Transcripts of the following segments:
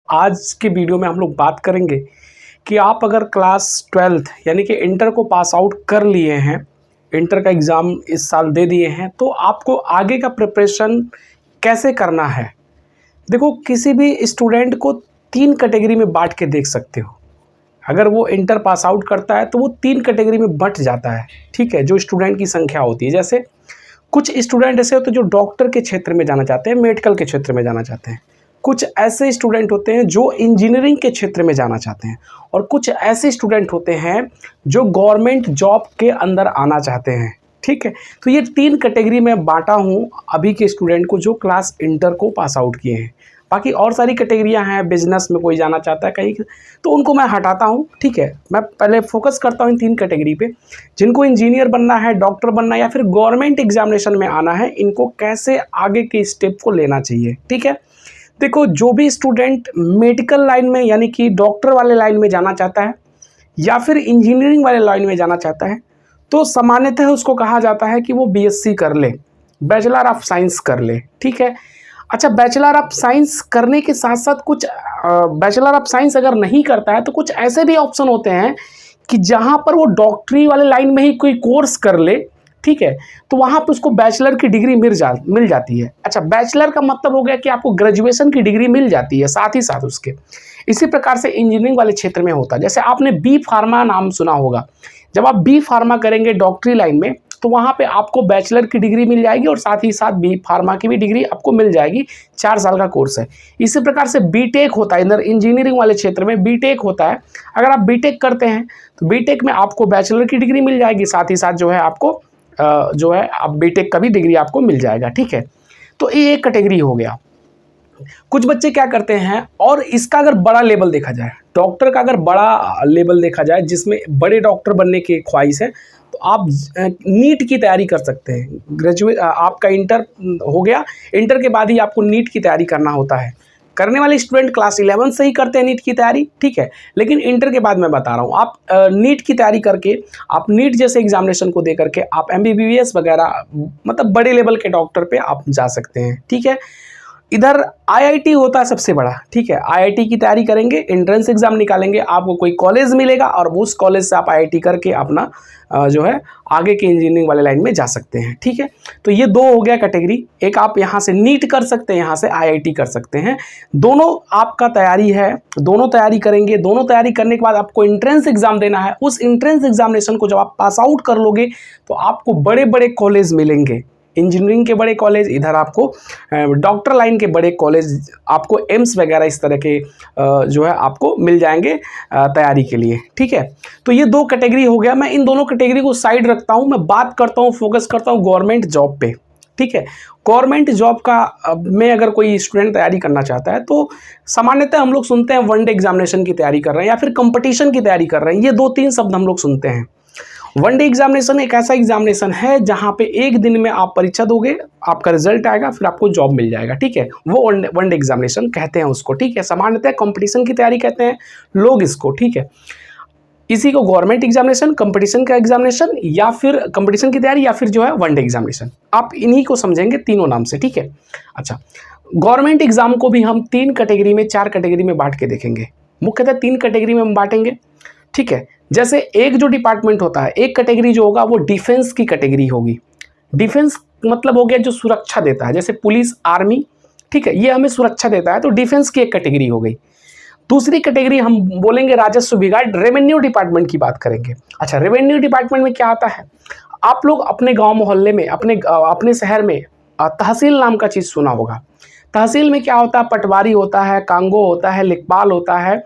आज के वीडियो में हम लोग बात करेंगे कि आप अगर क्लास 12th यानी कि इंटर को पास आउट कर लिए हैं, इंटर का एग्ज़ाम इस साल दे दिए हैं, तो आपको आगे का प्रिपरेशन कैसे करना है। देखो, किसी भी स्टूडेंट को 3 कैटेगरी में बांट के देख सकते हो। अगर वो इंटर पास आउट करता है तो वो 3 कैटेगरी में बंट जाता है, ठीक है, जो स्टूडेंट की संख्या होती है। जैसे कुछ स्टूडेंट ऐसे होते हैं जो डॉक्टर के क्षेत्र में जाना चाहते हैं, मेडिकल के क्षेत्र में जाना चाहते हैं। कुछ ऐसे स्टूडेंट होते हैं जो इंजीनियरिंग के क्षेत्र में जाना चाहते हैं, और कुछ ऐसे स्टूडेंट होते हैं जो गवर्नमेंट जॉब के अंदर आना चाहते हैं, ठीक है। तो ये 3 कैटेगरी में बांटा हूँ अभी के स्टूडेंट को जो क्लास इंटर को पास आउट किए हैं। बाकी और सारी कैटेगरियां हैं, बिजनेस में कोई जाना चाहता है कहीं, तो उनको मैं हटाता हूं, ठीक है। मैं पहले फोकस करता हूं इन 3 कैटेगरी पे। जिनको इंजीनियर बनना है, डॉक्टर बनना है या फिर गवर्नमेंट एग्जामिनेशन में आना है, इनको कैसे आगे के स्टेप को लेना चाहिए, ठीक है। देखो, जो भी स्टूडेंट मेडिकल लाइन में यानी कि डॉक्टर वाले लाइन में जाना चाहता है या फिर इंजीनियरिंग वाले लाइन में जाना चाहता है, तो सामान्यतः उसको कहा जाता है कि वो BSc कर ले, बैचलर ऑफ साइंस कर ले, ठीक है। अच्छा, बैचलर ऑफ साइंस करने के साथ साथ कुछ बैचलर ऑफ साइंस अगर नहीं करता है तो कुछ ऐसे भी ऑप्शन होते हैं कि जहाँ पर वो डॉक्टरी वाले लाइन में ही कोई कोर्स कर ले, ठीक है, तो वहाँ पे उसको बैचलर की डिग्री मिल जाती है। अच्छा, बैचलर का मतलब हो गया कि आपको ग्रेजुएशन की डिग्री मिल जाती है साथ ही साथ उसके। इसी प्रकार से इंजीनियरिंग वाले क्षेत्र में होता है। जैसे आपने बी फार्मा नाम सुना होगा। जब आप बी फार्मा करेंगे डॉक्टरी लाइन में, तो वहाँ पे आपको बैचलर की डिग्री मिल जाएगी और साथ ही साथ बी फार्मा की भी डिग्री आपको मिल जाएगी। 4 साल का कोर्स है। इसी प्रकार से बीटेक होता है, इधर इंजीनियरिंग वाले क्षेत्र में बीटेक होता है। अगर आप बीटेक करते हैं तो बीटेक में आपको बैचलर की डिग्री मिल जाएगी, साथ ही साथ जो है आपको आप बीटेक का भी डिग्री आपको मिल जाएगा, ठीक है। तो ये एक कैटेगरी हो गया। कुछ बच्चे क्या करते हैं, और इसका अगर बड़ा लेवल देखा जाए, डॉक्टर का अगर बड़ा लेवल देखा जाए जिसमें बड़े डॉक्टर बनने की ख्वाहिश है, तो आप नीट की तैयारी कर सकते हैं। आपका इंटर हो गया, इंटर के बाद ही आपको नीट की तैयारी करना होता है। करने वाले स्टूडेंट क्लास 11 से ही करते हैं नीट की तैयारी, ठीक है। लेकिन इंटर के बाद मैं बता रहा हूँ, आप नीट की तैयारी करके, आप नीट जैसे एग्जामिनेशन को दे करके आप MBBS वगैरह, मतलब बड़े लेवल के डॉक्टर पे आप जा सकते हैं, ठीक है। इधर IIT होता है सबसे बड़ा, ठीक है। IIT की तैयारी करेंगे, एंट्रेंस एग्जाम निकालेंगे, आपको कोई कॉलेज मिलेगा और उस कॉलेज से आप IIT करके अपना जो है आगे के इंजीनियरिंग वाले लाइन में जा सकते हैं, ठीक है। तो ये 2 हो गया कैटेगरी। एक आप यहाँ से नीट कर सकते हैं, यहाँ से IIT कर सकते हैं। दोनों आपका तैयारी है, दोनों तैयारी करेंगे। दोनों तैयारी करने के बाद आपको एंट्रेंस एग्जाम देना है। उस एंट्रेंस एग्जामिनेशन को जब आप पास आउट कर लोगे तो आपको बड़े बड़े कॉलेज मिलेंगे, इंजीनियरिंग के बड़े कॉलेज, इधर आपको डॉक्टर लाइन के बड़े कॉलेज, आपको एम्स वगैरह इस तरह के जो है आपको मिल जाएंगे तैयारी के लिए, ठीक है। तो ये 2 कैटेगरी हो गया। मैं इन दोनों कैटेगरी को साइड रखता हूँ, मैं बात करता हूँ, फोकस करता हूँ गवर्नमेंट जॉब पे, ठीक है। गवर्नमेंट जॉब का में अगर कोई स्टूडेंट तैयारी करना चाहता है तो सामान्यतः हम लोग सुनते हैं वनडे एग्जामिनेशन की तैयारी कर रहे हैं या फिर कंपटीशन की तैयारी कर रहे हैं। ये 2-3 शब्द हम लोग सुनते हैं। वनडे एग्जामिनेशन एक ऐसा एग्जामिनेशन है जहां पे एक दिन में आप परीक्षा दोगे, आपका रिजल्ट आएगा, फिर आपको जॉब मिल जाएगा, ठीक है। वो वनडे एग्जामिनेशन कहते हैं उसको, ठीक है। सामान्यतः कंपटीशन की तैयारी कहते हैं लोग इसको, ठीक है। इसी को गवर्नमेंट एग्जामिनेशन, कंपटीशन का एग्जामिनेशन या फिर कंपटीशन की तैयारी या फिर जो है वनडे एग्जामिनेशन, आप इन्हीं को समझेंगे तीनों नाम से, ठीक है। अच्छा, गवर्नमेंट एग्जाम को भी हम 3 कैटेगरी में, 4 कैटेगरी में बांट के देखेंगे। मुख्यतः 3 कैटेगरी में हम बांटेंगे, ठीक है। जैसे एक जो डिपार्टमेंट होता है, एक कैटेगरी जो होगा वो डिफेंस की कैटेगरी होगी। डिफेंस मतलब हो गया जो सुरक्षा देता है, जैसे पुलिस, आर्मी, ठीक है, ये हमें सुरक्षा देता है, तो डिफेंस की एक कैटेगरी हो गई। दूसरी कैटेगरी हम बोलेंगे राजस्व विभाग, रेवेन्यू डिपार्टमेंट की बात करेंगे। अच्छा, रेवेन्यू डिपार्टमेंट में क्या आता है, आप लोग अपने गाँव मोहल्ले में, अपने शहर में तहसील नाम का चीज़ सुना होगा। तहसील में क्या होता है, पटवारी होता है, कांगो होता है, लेखपाल होता है,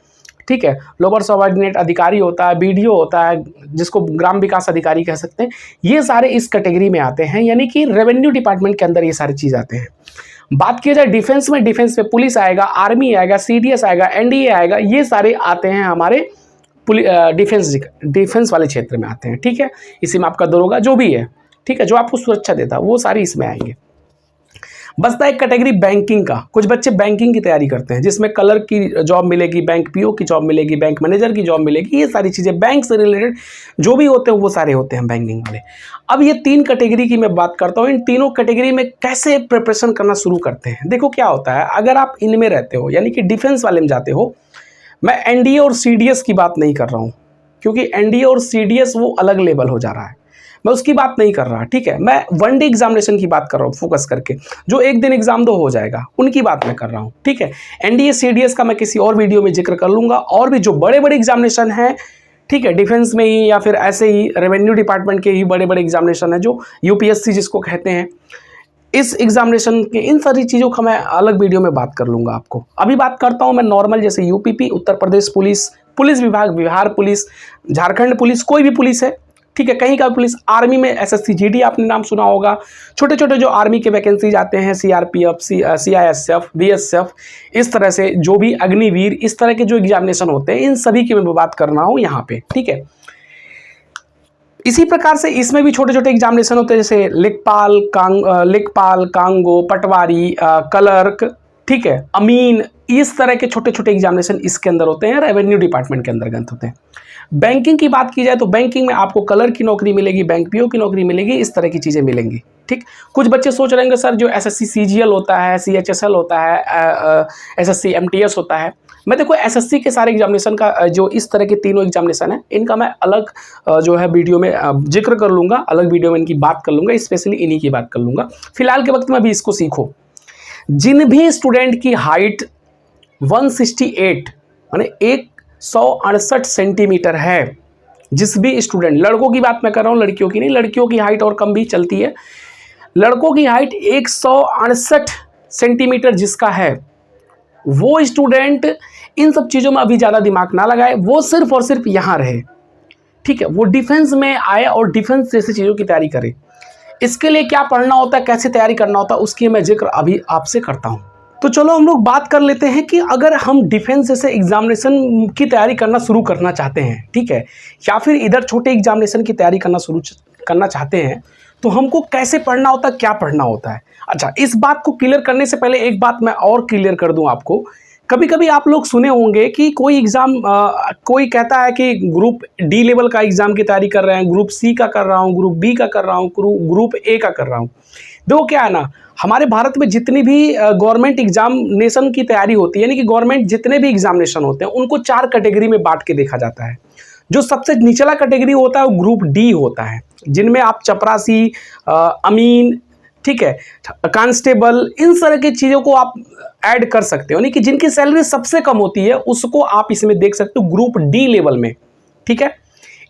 ठीक है, लोअर सबऑर्डिनेट अधिकारी होता है, BDO होता है, जिसको ग्राम विकास अधिकारी कह सकते हैं। ये सारे इस कैटेगरी में आते हैं, यानी कि रेवेन्यू डिपार्टमेंट के अंदर ये सारी चीज़ आते हैं। बात किया जाए डिफेंस में, डिफेंस में पुलिस आएगा, आर्मी आएगा, CDS आएगा, NDA आएगा, ये सारे आते हैं हमारे डिफेंस वाले क्षेत्र में आते हैं, ठीक है। इसी में आपका दरोगा जो भी है, ठीक है, जो आपको सुरक्षा देता है, वो सारी इसमें आएंगे। बचता है एक कैटेगरी बैंकिंग का। कुछ बच्चे बैंकिंग की तैयारी करते हैं जिसमें कलर की जॉब मिलेगी, बैंक पीओ की जॉब मिलेगी, बैंक मैनेजर की जॉब मिलेगी, ये सारी चीज़ें बैंक से रिलेटेड जो भी होते हैं वो सारे होते हैं बैंकिंग वाले। अब ये 3 कैटेगरी की मैं बात करता हूँ। इन तीनों कैटेगरी में कैसे प्रिपरेशन करना शुरू करते हैं। देखो क्या होता है, अगर आप इनमें रहते हो यानी कि डिफेंस वाले में जाते हो, मैं एनडीए और सीडीएस की बात नहीं कर रहा हूँ क्योंकि एनडीए और सीडीएस वो अलग लेवल हो जा रहा है, मैं उसकी बात नहीं कर रहा। ठीक है, मैं वनडे एग्जामिनेशन की बात कर रहा हूँ फोकस करके, जो एक दिन एग्जाम दो हो जाएगा, उनकी बात मैं कर रहा हूँ। ठीक है, एनडीए सीडीएस का मैं किसी और वीडियो में जिक्र कर लूँगा। और भी जो बड़े बड़े एग्जामिनेशन हैं, ठीक है, डिफेंस में ही या फिर ऐसे ही रेवेन्यू डिपार्टमेंट के ही बड़े बड़े एग्जामिनेशन है जो यूपीएससी जिसको कहते हैं, इस एग्जामिनेशन के इन सारी चीज़ों का मैं अलग वीडियो में बात कर लूँगा आपको। अभी बात करता हूँ मैं नॉर्मल, जैसे UPP, Uttar Pradesh police, police विभाग, बिहार पुलिस, झारखंड पुलिस, कोई भी पुलिस है, ठीक है, कहीं का पुलिस, आर्मी में एसएससी जीडी आपने नाम सुना होगा, छोटे छोटे जो आर्मी के वैकेंसीज आते हैं, सीआरपीएफ, सीआईएसएफ, बीएसएफ, इस तरह से जो भी अग्निवीर, इस तरह के जो एग्जामिनेशन होते हैं, इन सभी की मैं बात कर रहा हूँ यहाँ पे। ठीक है, इसी प्रकार से इसमें भी छोटे छोटे एग्जामिनेशन होते हैं जैसे लेखपाल, कांगो, पटवारी, क्लर्क, ठीक है, अमीन, इस तरह के छोटे छोटे एग्जामिनेशन इसके अंदर होते हैं, रेवेन्यू डिपार्टमेंट के अंतर्गत होते हैं। बैंकिंग की बात की जाए तो बैंकिंग में आपको कलर की नौकरी मिलेगी, बैंक पीओ की नौकरी मिलेगी, इस तरह की चीज़ें मिलेंगी। ठीक, कुछ बच्चे सोच रहे होंगे सर जो एसएससी सीजीएल होता है, सीएचएसएल होता है, एसएससी एमटीएस होता है, मैं देखो एसएससी के सारे एग्जामिनेशन का जो इस तरह के तीनों एग्जामिनेशन है, इनका मैं अलग जो है वीडियो में जिक्र कर लूँगा, अलग वीडियो में इनकी बात कर लूँगा, स्पेशली इन्हीं की बात कर लूँगा। फिलहाल के वक्त में अभी इसको सीखो। जिन भी स्टूडेंट की हाइट 168 माने 168 सेंटीमीटर है, जिस भी स्टूडेंट, लड़कों की बात मैं कर रहा हूँ, लड़कियों की नहीं, लड़कियों की हाइट और कम भी चलती है, लड़कों की हाइट 168 सेंटीमीटर जिसका है, वो स्टूडेंट इन सब चीज़ों में अभी ज़्यादा दिमाग ना लगाए, वो सिर्फ और सिर्फ यहाँ रहे। ठीक है, वो डिफेंस में आए और डिफेंस जैसी चीज़ों की तैयारी करे। इसके लिए क्या पढ़ना होता है, कैसे तैयारी करना होता है, उसकी मैं जिक्र अभी आपसे करता हूँ। तो चलो हम लोग बात कर लेते हैं कि अगर हम डिफेंस जैसे एग्जामिनेशन की तैयारी करना शुरू करना चाहते हैं, ठीक है, या फिर इधर छोटे एग्जामिनेशन की तैयारी करना चाहते हैं, तो हमको कैसे पढ़ना होता है, क्या पढ़ना होता है। अच्छा, इस बात को क्लियर करने से पहले एक बात मैं और क्लियर कर दूं आपको। कभी कभी आप लोग सुने होंगे कि कोई एग्ज़ाम, कोई कहता है कि ग्रुप डी लेवल का एग्ज़ाम की तैयारी कर रहे हैं, ग्रुप सी का कर रहा हूँ, ग्रुप बी का कर रहा हूँ, ग्रुप ए का कर रहा हूँ। देखो क्या है ना, हमारे भारत में जितनी भी गवर्नमेंट एग्जामिनेशन की तैयारी होती है, यानी कि गवर्नमेंट जितने भी एग्जामिनेशन होते हैं, उनको 4 कैटेगरी में बांट के देखा जाता है। जो सबसे निचला कैटेगरी होता है वो ग्रुप डी होता है, जिनमें आप चपरासी, अमीन, ठीक है, कांस्टेबल, इन तरह की चीज़ों को आप ऐड कर सकते हो, यानी कि जिनकी सैलरी सबसे कम होती है उसको आप इसमें देख सकते हो ग्रुप डी लेवल में। ठीक है,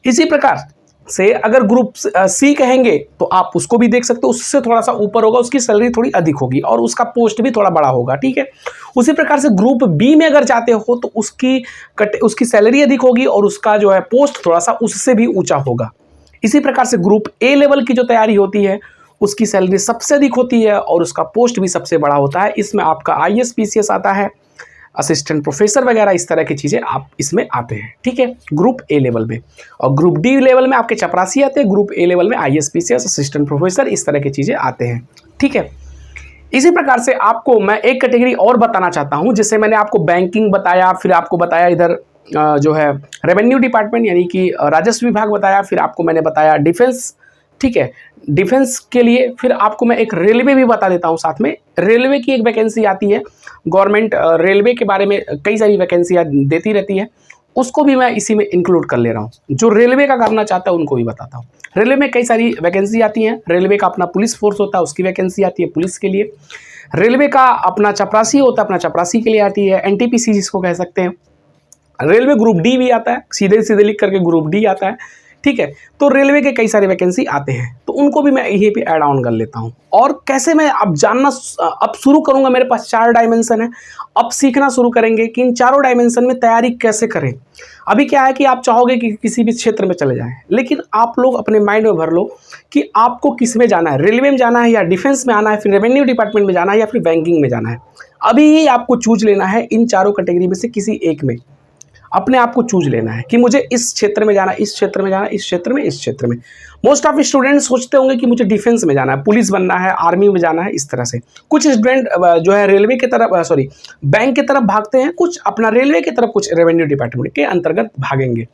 इसी प्रकार से अगर ग्रुप सी कहेंगे तो आप उसको भी देख सकते हो, उससे थोड़ा सा ऊपर होगा, उसकी सैलरी थोड़ी अधिक होगी और उसका पोस्ट भी थोड़ा बड़ा होगा। ठीक है, उसी प्रकार से ग्रुप बी में अगर जाते हो तो उसकी सैलरी अधिक होगी और उसका जो है पोस्ट थोड़ा सा उससे भी ऊंचा होगा। इसी प्रकार से ग्रुप ए लेवल की जो तैयारी होती है उसकी सैलरी सबसे अधिक होती है और उसका पोस्ट भी सबसे बड़ा होता है। इसमें आपका आईएएस पीसीएस आता है, असिस्टेंट प्रोफेसर वगैरह, इस तरह की चीज़ें आप इसमें आते हैं। ठीक है, ग्रुप ए लेवल में। और ग्रुप डी लेवल में आपके चपरासी आते हैं, ग्रुप ए लेवल में आईएएस पीसीएस, असिस्टेंट प्रोफेसर, इस तरह की चीज़ें आते हैं। ठीक है, इसी प्रकार से आपको मैं एक कैटेगरी और बताना चाहता हूँ, जिससे मैंने आपको बैंकिंग बताया, फिर आपको बताया इधर जो है रेवेन्यू डिपार्टमेंट यानी कि राजस्व विभाग बताया, फिर आपको मैंने बताया डिफेंस। ठीक है, डिफेंस के लिए फिर आपको मैं एक रेलवे भी बता देता हूँ साथ में। रेलवे की एक वैकेंसी आती है, गवर्नमेंट रेलवे के बारे में कई सारी वैकेंसियाँ देती रहती है, उसको भी मैं इसी में इंक्लूड कर ले रहा हूँ। जो रेलवे का करना चाहता है उनको भी बताता हूँ। रेलवे में कई सारी वैकेंसी आती हैं। रेलवे का अपना पुलिस फोर्स होता है, उसकी वैकेंसी आती है पुलिस के लिए। रेलवे का अपना चपरासी होता है, अपना चपरासी के लिए आती है, एनटीपीसी जिसको कह सकते हैं। रेलवे ग्रुप डी भी आता है, सीधे सीधे लिख करके ग्रुप डी आता है। ठीक है, तो रेलवे के कई सारे वैकेंसी आते हैं, तो उनको भी मैं यहीं पे ऐड ऑन कर लेता हूँ। और कैसे मैं अब जानना अब शुरू करूँगा, मेरे पास 4 डायमेंशन है, अब सीखना शुरू करेंगे कि इन चारों डायमेंशन में तैयारी कैसे करें। अभी क्या है कि आप चाहोगे कि किसी भी क्षेत्र में चले जाएं, लेकिन आप लोग अपने माइंड में भर लो कि आपको किस में जाना है, रेलवे में जाना है या डिफेंस में आना है, फिर रेवेन्यू डिपार्टमेंट में जाना है या फिर बैंकिंग में जाना है। अभी ही आपको चूज लेना है इन चारों कैटेगरी में से किसी एक में। अपने आप को चूज लेना है कि मुझे इस क्षेत्र में जाना, इस क्षेत्र में जाना, इस क्षेत्र में, इस क्षेत्र में। मोस्ट ऑफ स्टूडेंट सोचते होंगे कि मुझे डिफेंस में जाना है, पुलिस बनना है, आर्मी में जाना है, इस तरह से। कुछ स्टूडेंट जो है रेलवे की तरफ बैंक की तरफ भागते हैं, कुछ अपना रेलवे की तरफ, कुछ रेवेन्यू डिपार्टमेंट के अंतर्गत भागेंगे।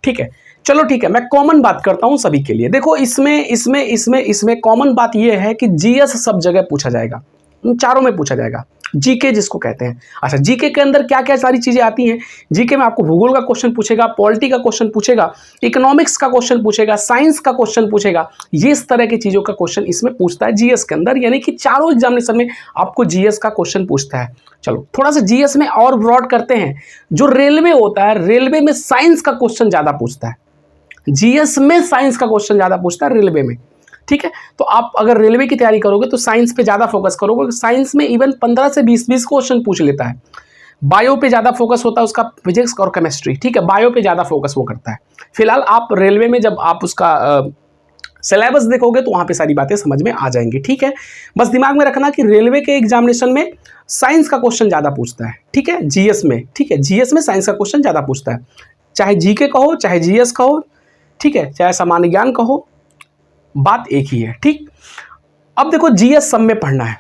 ठीक है, चलो ठीक है, मैं कॉमन बात करता हूं सभी के लिए। देखो इसमें कॉमन बात यह है कि जीएस सब जगह पूछा जाएगा, इन चारों में पूछा जाएगा। जीके जिसको कहते हैं। अच्छा, जीके के अंदर क्या क्या सारी चीजें आती हैं? जीके में आपको भूगोल का क्वेश्चन पूछेगा, पॉलिटी का क्वेश्चन पूछेगा, इकोनॉमिक्स का क्वेश्चन पूछेगा, साइंस का क्वेश्चन पूछेगा। ये इस तरह की चीजों का क्वेश्चन इसमें पूछता है जीएस के अंदर, यानी कि चारों एग्जामिनेशन में आपको जीएस का क्वेश्चन पूछता है। चलो थोड़ा सा जीएस में और ब्रॉड करते हैं। जो रेलवे होता है, रेलवे में साइंस का क्वेश्चन ज्यादा पूछता है। जीएस में साइंस का क्वेश्चन ज्यादा पूछता है रेलवे में। ठीक है, तो आप अगर रेलवे की तैयारी करोगे तो साइंस पे ज्यादा फोकस करोगे। साइंस में इवन 15 से 20 क्वेश्चन पूछ लेता है। बायो पे ज्यादा फोकस होता है उसका, फिजिक्स और केमिस्ट्री। ठीक है, बायो पे ज्यादा फोकस वो करता है। फिलहाल आप रेलवे में जब आप उसका सिलेबस देखोगे तो वहां पे सारी बातें समझ में आ जाएंगी। ठीक है, बस दिमाग में रखना कि रेलवे के एग्जामिनेशन में साइंस का क्वेश्चन ज्यादा पूछता है। ठीक है, जीएस में, ठीक है, जीएस में साइंस का क्वेश्चन ज्यादा पूछता है, चाहे जीके कहो, चाहे जीएस कहो, ठीक है, चाहे सामान्य ज्ञान कहो, बात एक ही है। ठीक, अब देखो जीएस सब में पढ़ना है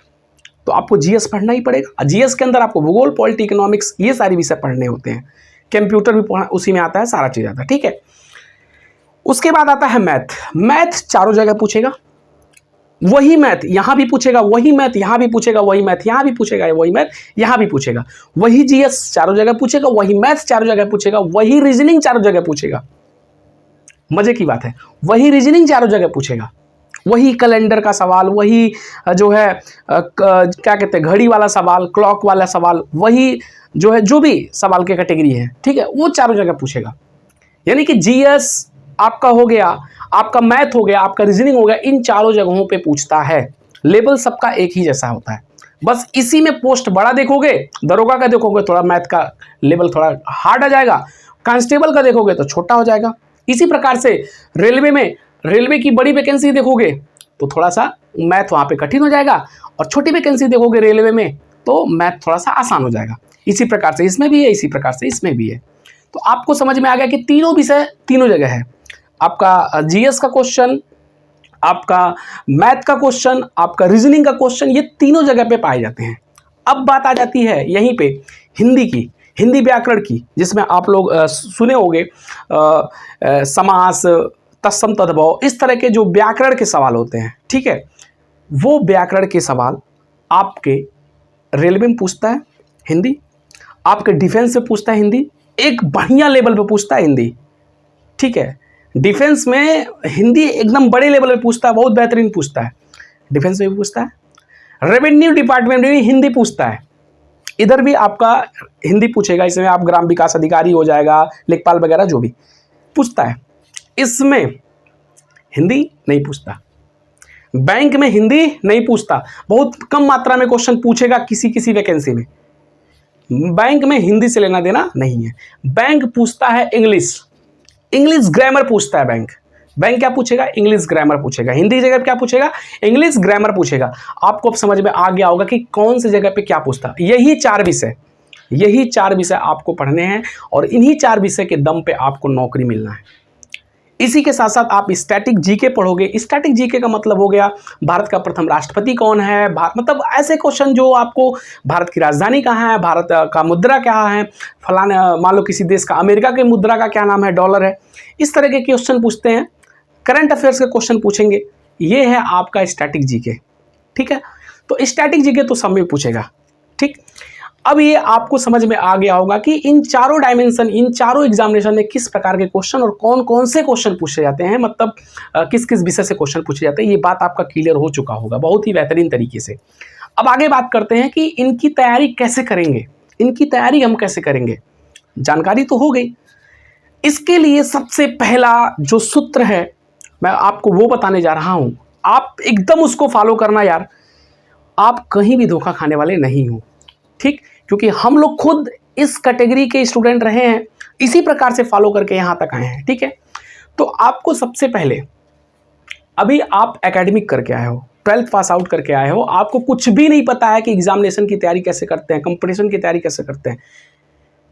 तो आपको जीएस पढ़ना ही पड़ेगा। जीएस के अंदर आपको भूगोल, पॉलिटी, इकोनॉमिक्स, ये सारी विषय पढ़ने होते हैं। कंप्यूटर भी उसी में आता है, सारा चीज आता है। ठीक है, उसके बाद आता है मैथ। मैथ चारों जगह पूछेगा, वही मैथ यहां भी पूछेगा, वही मैथ यहां भी पूछेगा, वही मैथ यहां भी पूछेगा, वही मैथ यहां भी पूछेगा, वही जीएस चारों जगह पूछेगा, वही मैथ चारों जगह पूछेगा, वही रीजनिंग चारों जगह पूछेगा। मजे की बात है, वही रीजनिंग चारों जगह पूछेगा, वही कैलेंडर का सवाल, वही जो है क्या कहते हैं घड़ी वाला सवाल, क्लॉक वाला सवाल, वही जो है जो भी सवाल की कैटेगरी है, ठीक है, वो चारों जगह पूछेगा। यानी कि जीएस आपका हो गया, आपका मैथ हो गया, आपका रीजनिंग हो गया, इन चारों जगहों पे पूछता है। लेवल सबका एक ही जैसा होता है, बस इसी में पोस्ट बड़ा देखोगे, दरोगा का देखोगे थोड़ा मैथ का लेवल थोड़ा हार्ड आ जाएगा, कांस्टेबल का देखोगे तो छोटा हो जाएगा। इसी प्रकार से रेलवे में, रेलवे की बड़ी वैकेंसी देखोगे तो थोड़ा सा मैथ वहाँ पे कठिन हो जाएगा, और छोटी वैकेंसी देखोगे रेलवे में तो मैथ थोड़ा सा आसान हो जाएगा। इसी प्रकार से इसमें भी है, इसी प्रकार से इसमें भी है। तो आपको समझ में आ गया कि तीनों विषय तीनों जगह है। आपका जीएस का क्वेश्चन, आपका मैथ का क्वेश्चन, आपका रीजनिंग का क्वेश्चन, ये तीनों जगह पे पाए जाते हैं। अब बात आ जाती है यहीं पे हिंदी की, हिंदी व्याकरण की, जिसमें आप लोग सुने होंगे समास, तत्सम तद्भव, इस तरह के जो व्याकरण के सवाल होते हैं। ठीक है, वो व्याकरण के सवाल आपके रेलवे में पूछता है हिंदी, आपके डिफेंस में पूछता है हिंदी, एक बढ़िया लेवल पे पूछता है हिंदी। ठीक है, डिफेंस में हिंदी एकदम बड़े लेवल पे पूछता है, बहुत बेहतरीन पूछता है, डिफेंस में भी पूछता है। रेवेन्यू डिपार्टमेंट में भी हिंदी पूछता है, इधर भी आपका हिंदी पूछेगा। इसमें आप ग्राम विकास अधिकारी हो जाएगा, लेखपाल वगैरह जो भी पूछता है। इसमें हिंदी नहीं पूछता, बैंक में हिंदी नहीं पूछता, बहुत कम मात्रा में क्वेश्चन पूछेगा किसी किसी वैकेंसी में। बैंक में हिंदी से लेना देना नहीं है। बैंक पूछता है इंग्लिश, इंग्लिश ग्रामर पूछता है बैंक। बैंक क्या पूछेगा? इंग्लिश ग्रामर पूछेगा। हिंदी की जगह क्या पूछेगा? इंग्लिश ग्रामर पूछेगा। आपको अब समझ में आ गया होगा कि कौन सी जगह पे क्या पूछता है। यही चार विषय आपको पढ़ने हैं, और इन्हीं चार विषय के दम पे आपको नौकरी मिलना है। इसी के साथ साथ आप स्टैटिक जीके पढ़ोगे। स्टैटिक जीके का मतलब हो गया भारत का प्रथम राष्ट्रपति कौन है, मतलब ऐसे क्वेश्चन जो आपको भारत की राजधानी कहाँ है, भारत का मुद्रा क्या है, फलाने मान लो किसी देश का, अमेरिका के मुद्रा का क्या नाम है, डॉलर है, इस तरह के क्वेश्चन पूछते हैं। करंट अफेयर्स के क्वेश्चन पूछेंगे। ये है आपका स्टैटिक जीके। ठीक है, तो स्टैटिक जीके तो सब में पूछेगा। ठीक, अब ये आपको समझ में आ गया होगा कि इन चारों डायमेंशन, इन चारों एग्जामिनेशन में किस प्रकार के क्वेश्चन और कौन कौन से क्वेश्चन पूछे जाते हैं, मतलब किस किस विषय से क्वेश्चन पूछे जाते हैं। ये बात आपका क्लियर हो चुका होगा बहुत ही बेहतरीन तरीके से। अब आगे बात करते हैं कि इनकी तैयारी कैसे करेंगे। इनकी तैयारी हम कैसे करेंगे, जानकारी तो हो गई। इसके लिए सबसे पहला जो सूत्र है मैं आपको वो बताने जा रहा हूं, आप एकदम उसको फॉलो करना यार। आप कहीं भी धोखा खाने वाले नहीं हो। ठीक, क्योंकि हम लोग खुद इस कैटेगरी के स्टूडेंट रहे हैं, इसी प्रकार से फॉलो करके यहां तक आए हैं। ठीक है, तो आपको सबसे पहले, अभी आप एकेडमिक करके आए हो, 12th पास आउट करके आए हो, आपको कुछ भी नहीं पता है कि एग्जामिनेशन की तैयारी कैसे करते हैं, कंपटीशन की तैयारी कैसे करते हैं।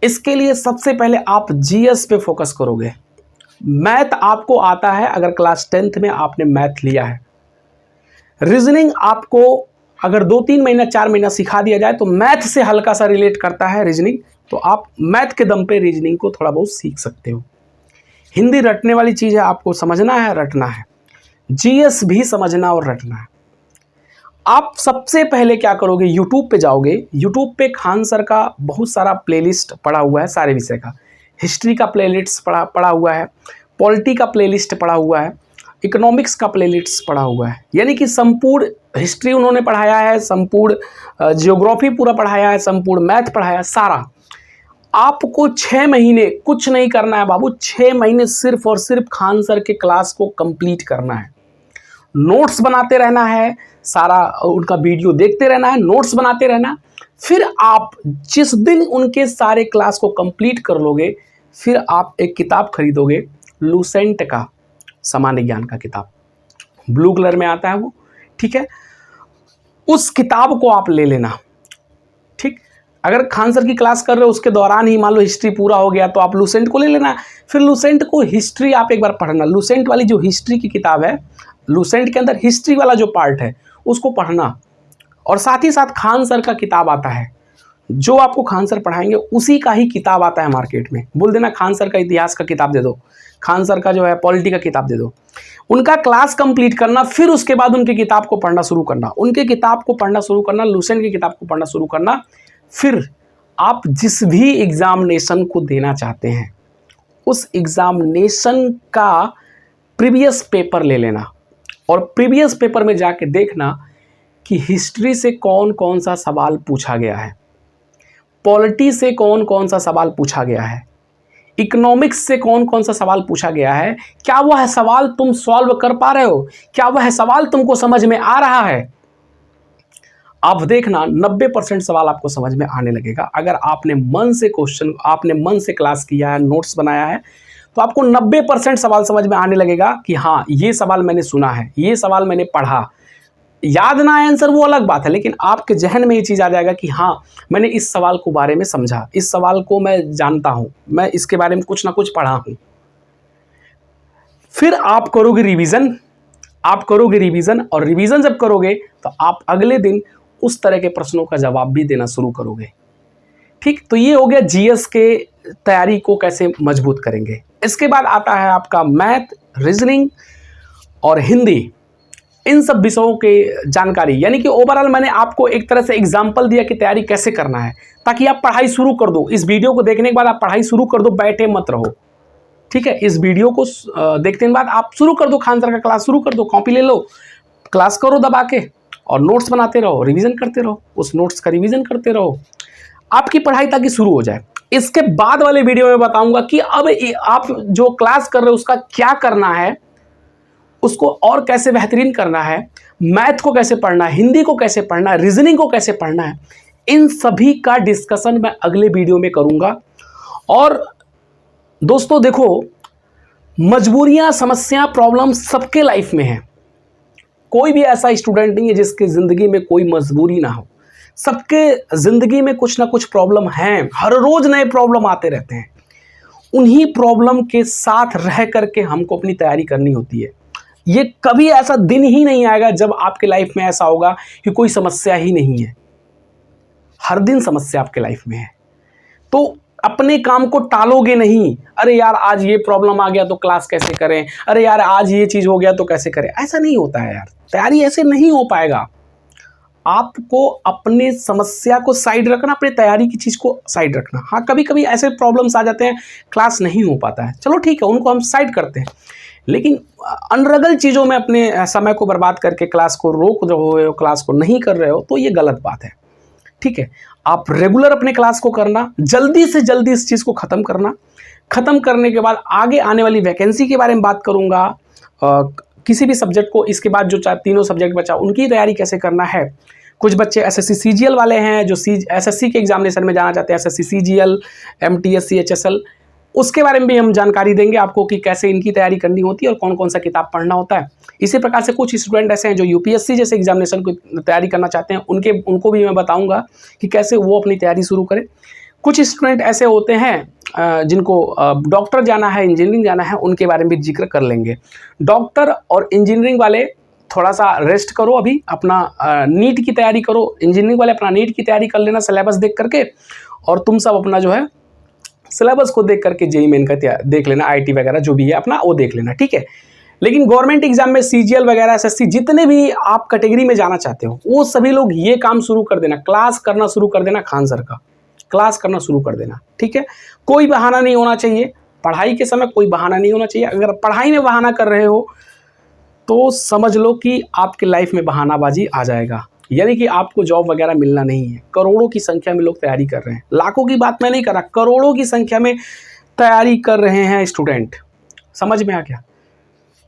इसके लिए सबसे पहले आप जीएस पे फोकस करोगे। मैथ आपको आता है अगर क्लास 10th में आपने मैथ लिया है। रीजनिंग आपको अगर 2-3 महीना 4 महीना सिखा दिया जाए तो मैथ से हल्का सा रिलेट करता है रीजनिंग, तो आप मैथ के दम पे रीजनिंग को थोड़ा बहुत सीख सकते हो। हिंदी रटने वाली चीज़ है, आपको समझना है, रटना है। जीएस भी समझना और रटना है। आप सबसे पहले क्या करोगे, यूट्यूब पे जाओगे। यूट्यूब पे खान सर का बहुत सारा प्लेलिस्ट पड़ा हुआ है सारे विषय का। हिस्ट्री का प्लेलिस्ट पड़ा हुआ है, पॉलिटी का प्लेलिस्ट पड़ा हुआ है, इकोनॉमिक्स का प्लेलिस्ट पड़ा हुआ है। यानी कि संपूर्ण हिस्ट्री उन्होंने पढ़ाया है, संपूर्ण जियोग्राफी पूरा पढ़ाया है, संपूर्ण मैथ पढ़ाया है, सारा। आपको 6 महीने कुछ नहीं करना है बाबू, 6 महीने सिर्फ और सिर्फ खान सर के क्लास को कंप्लीट करना है। नोट्स बनाते रहना है, सारा उनका वीडियो देखते रहना है, नोट्स बनाते रहना। फिर आप जिस दिन उनके सारे क्लास को कंप्लीट कर लोगे, फिर आप एक किताब खरीदोगे, लूसेंट का सामान्य ज्ञान का किताब, ब्लू कलर में आता है वो, ठीक है। उस किताब को आप ले लेना, ठीक। अगर खान सर की क्लास कर रहे हो उसके दौरान ही मान लो हिस्ट्री पूरा हो गया तो आप लूसेंट को ले लेना। फिर लूसेंट को हिस्ट्री आप एक बार पढ़ना, लूसेंट वाली जो हिस्ट्री की किताब है, लूसेंट के अंदर हिस्ट्री वाला जो पार्ट है उसको पढ़ना। और साथ ही साथ खान सर का किताब आता है, जो आपको खान सर पढ़ाएंगे उसी का ही किताब आता है मार्केट में। बोल देना खान सर का इतिहास का किताब दे दो, खान सर का जो है पॉलिटी का किताब दे दो। उनका क्लास कंप्लीट करना, फिर उसके बाद उनकी किताब को पढ़ना शुरू करना, उनके किताब को पढ़ना शुरू करना, लूसेंट की किताब को पढ़ना शुरू करना। फिर आप जिस भी एग्जामिनेशन को देना चाहते हैं उस एग्जामिनेशन का प्रीवियस पेपर ले लेना और प्रीवियस पेपर में जाके देखना कि हिस्ट्री से कौन कौन सा सवाल पूछा गया है, पॉलिटी से कौन कौन सा सवाल पूछा गया है, इकोनॉमिक्स से कौन कौन सा सवाल पूछा गया है। क्या वह सवाल तुम सॉल्व कर पा रहे हो, क्या वह सवाल तुमको समझ में आ रहा है। आप देखना 90% सवाल आपको समझ में आने लगेगा। अगर आपने मन से क्लास किया है, नोट्स बनाया है, तो आपको 90% सवाल समझ में आने लगेगा कि हाँ ये सवाल मैंने सुना है, ये सवाल मैंने पढ़ा। याद ना आए आंसर वो अलग बात है, लेकिन आपके जहन में ये चीज़ आ जाएगा कि हाँ मैंने इस सवाल को बारे में समझा, इस सवाल को मैं जानता हूँ, मैं इसके बारे में कुछ ना कुछ पढ़ा हूँ। फिर आप करोगे रिवीजन, और रिवीजन जब करोगे तो आप अगले दिन उस तरह के प्रश्नों का जवाब भी देना शुरू करोगे, ठीक। तो ये हो गया जीएस के तैयारी को कैसे मजबूत करेंगे। इसके बाद आता है आपका मैथ, रीजनिंग और हिंदी, इन सब विषयों की जानकारी। यानी कि ओवरऑल मैंने आपको एक तरह से एग्जाम्पल दिया कि तैयारी कैसे करना है, ताकि आप पढ़ाई शुरू कर दो। इस वीडियो को देखने के बाद आप पढ़ाई शुरू कर दो, बैठे मत रहो, ठीक है। इस वीडियो को देखने के बाद आप शुरू कर दो, खान सर का क्लास शुरू कर दो, कॉपी ले लो, क्लास करो दबा के, और नोट्स बनाते रहो, रिवीजन करते रहो, उस नोट्स का रिवीजन करते रहो, आपकी पढ़ाई ताकि शुरू हो जाए। इसके बाद वाले वीडियो में बताऊंगा कि अब आप जो क्लास कर रहे हो उसका क्या करना है, उसको और कैसे बेहतरीन करना है, मैथ को कैसे पढ़ना है, हिंदी को कैसे पढ़ना है, रीजनिंग को कैसे पढ़ना है। इन सभी का डिस्कशन मैं अगले वीडियो में करूंगा। और दोस्तों देखो, मजबूरियां, समस्या, प्रॉब्लम सबके लाइफ में है। कोई भी ऐसा स्टूडेंट नहीं है जिसकी ज़िंदगी में कोई मजबूरी ना हो। सबके ज़िंदगी में कुछ ना कुछ प्रॉब्लम हैं, हर रोज़ नए प्रॉब्लम आते रहते हैं। उन्हीं प्रॉब्लम के साथ रह करके हमको अपनी तैयारी करनी होती है। ये कभी ऐसा दिन ही नहीं आएगा जब आपके लाइफ में ऐसा होगा कि कोई समस्या ही नहीं है। हर दिन समस्या आपके लाइफ में है, तो अपने काम को टालोगे नहीं। अरे यार आज ये प्रॉब्लम आ गया तो क्लास कैसे करें, अरे यार आज ये चीज़ हो गया तो कैसे करें, ऐसा नहीं होता है यार। तैयारी ऐसे नहीं हो पाएगा। आपको अपने समस्या को साइड रखना, अपने तैयारी की चीज़ को साइड रखना। हाँ कभी कभी ऐसे प्रॉब्लम्स आ जाते हैं, क्लास नहीं हो पाता है, चलो ठीक है, उनको हम साइड करते हैं। लेकिन अनरगल चीज़ों में अपने समय को बर्बाद करके क्लास को रोक रहे हो, क्लास को नहीं कर रहे हो, तो ये गलत बात है, ठीक है। आप रेगुलर अपने क्लास को करना, जल्दी से जल्दी इस चीज़ को ख़त्म करना। ख़त्म करने के बाद आगे आने वाली वैकेंसी के बारे में बात करूँगा, किसी भी सब्जेक्ट को। इसके बाद जो तीनों सब्जेक्ट बचा उनकी तैयारी कैसे करना है। कुछ बच्चे एसएससी सीजीएल वाले हैं जो एसएससी के एग्जामिनेशन में जाना चाहते हैं, एसएससी सीजीएल, एमटीएस सीएचएसएल, उसके बारे में भी हम जानकारी देंगे आपको कि कैसे इनकी तैयारी करनी होती है और कौन कौन सा किताब पढ़ना होता है। इसी प्रकार से कुछ स्टूडेंट ऐसे हैं जो यूपीएससी जैसे एग्जामिनेशन की तैयारी करना चाहते हैं, उनको भी मैं बताऊंगा कि कैसे वो अपनी तैयारी शुरू करें। कुछ स्टूडेंट ऐसे होते हैं जिनको डॉक्टर जाना है, इंजीनियरिंग जाना है, उनके बारे में भी जिक्र कर लेंगे। डॉक्टर और इंजीनियरिंग वाले थोड़ा सा रेस्ट करो, अभी अपना नीट की तैयारी करो। इंजीनियरिंग वाले अपना नीट की तैयारी कर लेना सिलेबस देख करके, और तुम सब अपना जो है सिलेबस को देख करके जेईई मेन का देख लेना, आईटी वगैरह जो भी है अपना वो देख लेना, ठीक है। लेकिन गवर्नमेंट एग्जाम में सीजीएल वगैरह, एसएससी, जितने भी आप कैटेगरी में जाना चाहते हो वो सभी लोग ये काम शुरू कर देना, क्लास करना शुरू कर देना, खान सर का क्लास करना शुरू कर देना, ठीक है। कोई बहाना नहीं होना चाहिए, पढ़ाई के समय कोई बहाना नहीं होना चाहिए। अगर पढ़ाई में बहाना कर रहे हो तो समझ लो कि आपके लाइफ में बहानाबाजी आ जाएगा, यानी कि आपको जॉब वगैरह मिलना नहीं है। करोड़ों की संख्या में लोग तैयारी कर रहे हैं, लाखों की बात मैं नहीं कर रहा, करोड़ों की संख्या में तैयारी कर रहे हैं स्टूडेंट। समझ में आ गया?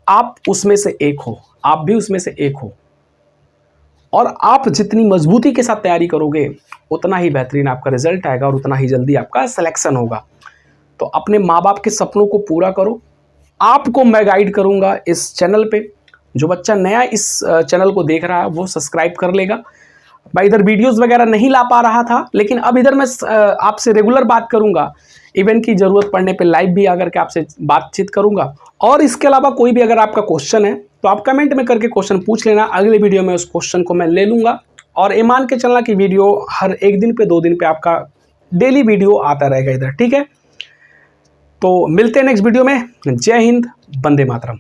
आप उसमें से एक हो, आप भी उसमें से एक हो, और आप जितनी मजबूती के साथ तैयारी करोगे उतना ही बेहतरीन आपका रिजल्ट आएगा और उतना ही जल्दी आपका सिलेक्शन होगा। तो अपने माँ बाप के सपनों को पूरा करो। आपको मैं गाइड करूँगा इस चैनल पे। जो बच्चा नया इस चैनल को देख रहा है वो सब्सक्राइब कर लेगा। मैं इधर वीडियोस वगैरह नहीं ला पा रहा था, लेकिन अब इधर मैं आपसे रेगुलर बात करूंगा। इवेंट की ज़रूरत पड़ने पे लाइव भी आकर के आपसे बातचीत करूंगा। और इसके अलावा कोई भी अगर आपका क्वेश्चन है तो आप कमेंट में करके क्वेश्चन पूछ लेना, अगले वीडियो में उस क्वेश्चन को मैं ले लूँगा। और ये मान के चलना कि वीडियो हर एक दिन पे 2 दिन पे आपका डेली वीडियो आता रहेगा इधर, ठीक है। तो मिलते हैं नेक्स्ट वीडियो में। जय हिंद, वंदे मातरम।